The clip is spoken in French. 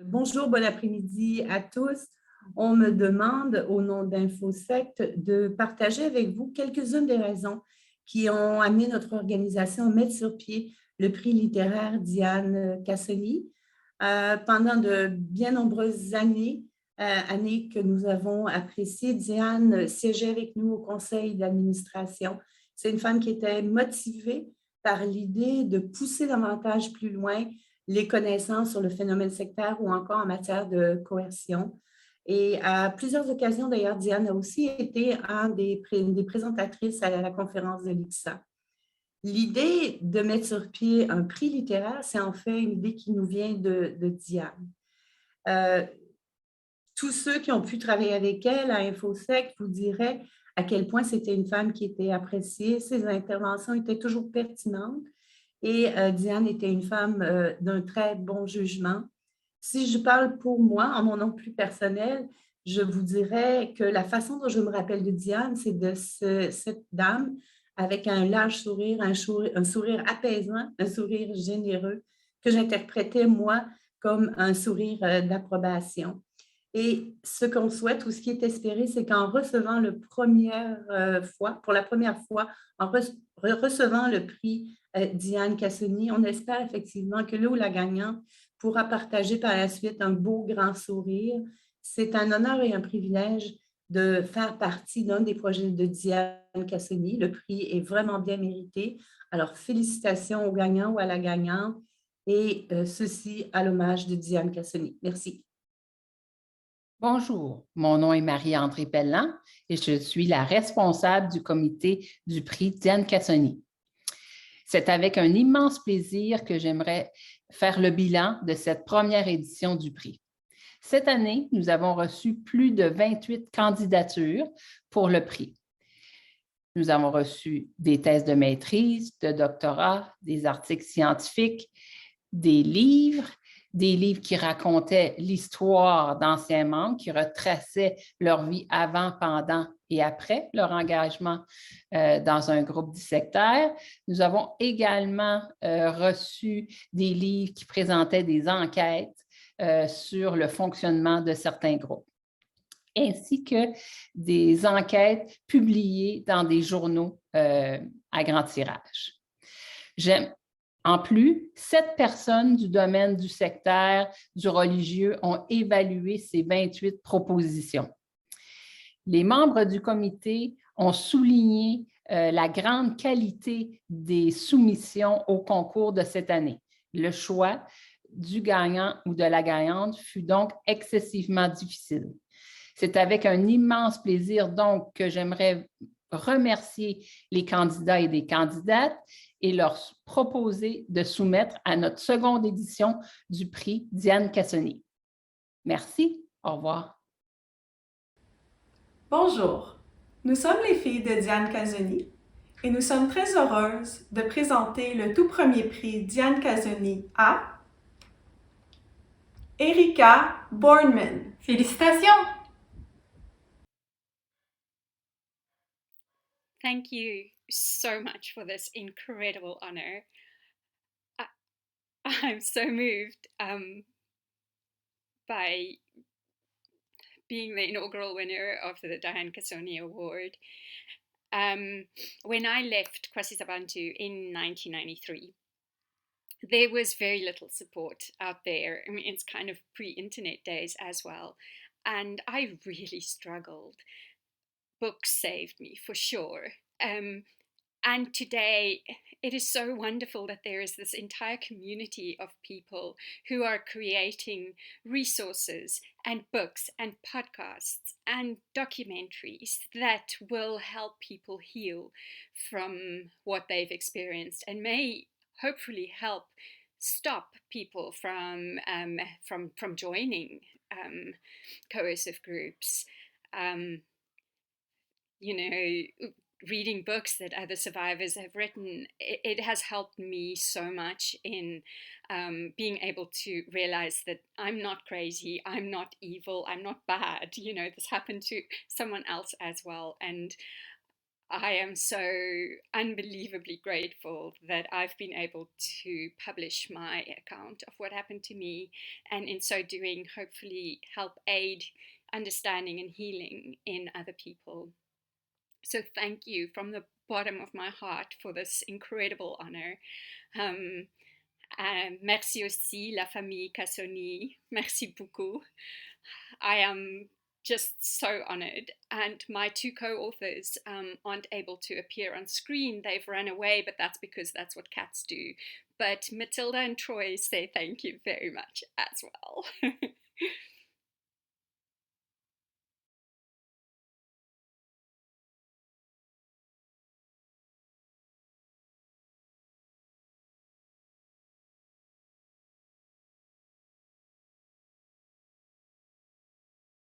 Bonjour, bon après-midi à tous. On me demande, au nom d'InfoSect, de partager avec vous quelques-unes des raisons qui ont amené notre organisation à mettre sur pied le prix littéraire Diane Cassoni. Pendant de bien nombreuses années que nous avons appréciées, Diane siégeait avec nous au conseil d'administration. C'est une femme qui était motivée par l'idée de pousser davantage plus loin les connaissances sur le phénomène sectaire ou encore en matière de coercion. Et à plusieurs occasions, d'ailleurs, Diane a aussi été des présentatrices à la conférence de l'IPSA. L'idée de mettre sur pied un prix littéraire, c'est en fait une idée qui nous vient de Diane. Tous ceux qui ont pu travailler avec elle à InfoSec vous diraient à quel point c'était une femme qui était appréciée. Ses interventions étaient toujours pertinentes. Et Diane était une femme d'un très bon jugement. Si je parle pour moi, en mon nom plus personnel, je vous dirais que la façon dont je me rappelle de Diane, c'est de cette dame avec un large sourire, un sourire apaisant, un sourire généreux, que j'interprétais, moi, comme un sourire d'approbation. Et ce qu'on souhaite ou ce qui est espéré, c'est qu'en recevant pour la première fois, en recevant le prix Diane Cassoni, on espère effectivement que là où la gagnante pourra partager par la suite un beau grand sourire. C'est un honneur et un privilège de faire partie d'un des projets de Diane Cassoni. Le prix est vraiment bien mérité. Alors, félicitations aux gagnants ou à la gagnante et ceci à l'hommage de Diane Cassoni. Merci. Bonjour, mon nom est Marie-André Pelland et je suis la responsable du comité du prix Diane Cassoni. C'est avec un immense plaisir que j'aimerais faire le bilan de cette première édition du prix. Cette année, nous avons reçu plus de 28 candidatures pour le prix. Nous avons reçu des thèses de maîtrise, de doctorat, des articles scientifiques, des livres qui racontaient l'histoire d'anciens membres, qui retraçaient leur vie avant, pendant et après leur engagement dans un groupe dissectaire. Nous avons également reçu des livres qui présentaient des enquêtes sur le fonctionnement de certains groupes, ainsi que des enquêtes publiées dans des journaux à grand tirage. En plus, 7 personnes du domaine du sectaire, du religieux ont évalué ces 28 propositions. Les membres du comité ont souligné la grande qualité des soumissions au concours de cette année. Le choix du gagnant ou de la gagnante fut donc excessivement difficile. C'est avec un immense plaisir donc que j'aimerais remercier les candidats et les candidates et leur proposer de soumettre à notre seconde édition du prix Diane Cassoni. Merci, au revoir. Bonjour, nous sommes les filles de Diane Cassoni et nous sommes très heureuses de présenter le tout premier prix Diane Cassoni à Erika Bornman. Félicitations! Thank you so much for this incredible honor. I'm so moved by being the inaugural winner of the Diane Cassoni Award. When I left Kwasizabantu in 1993, there was very little support out there. I mean, it's kind of pre-internet days as well. And I really struggled. Books saved me, for sure. And today, it is so wonderful that there is this entire community of people who are creating resources and books and podcasts and documentaries that will help people heal from what they've experienced and may hopefully help stop people from joining coercive groups. Reading books that other survivors have written, it has helped me so much in being able to realize that I'm not crazy, I'm not evil, I'm not bad. This happened to someone else as well. And I am so unbelievably grateful that I've been able to publish my account of what happened to me, and in so doing, hopefully help aid understanding and healing in other people. So thank you from the bottom of my heart for this incredible honor. Um, Merci aussi, la famille Cassoni. Merci beaucoup. I am just so honored. And my two co-authors aren't able to appear on screen. They've run away, but that's because that's what cats do. But Matilda and Troy say thank you very much as well.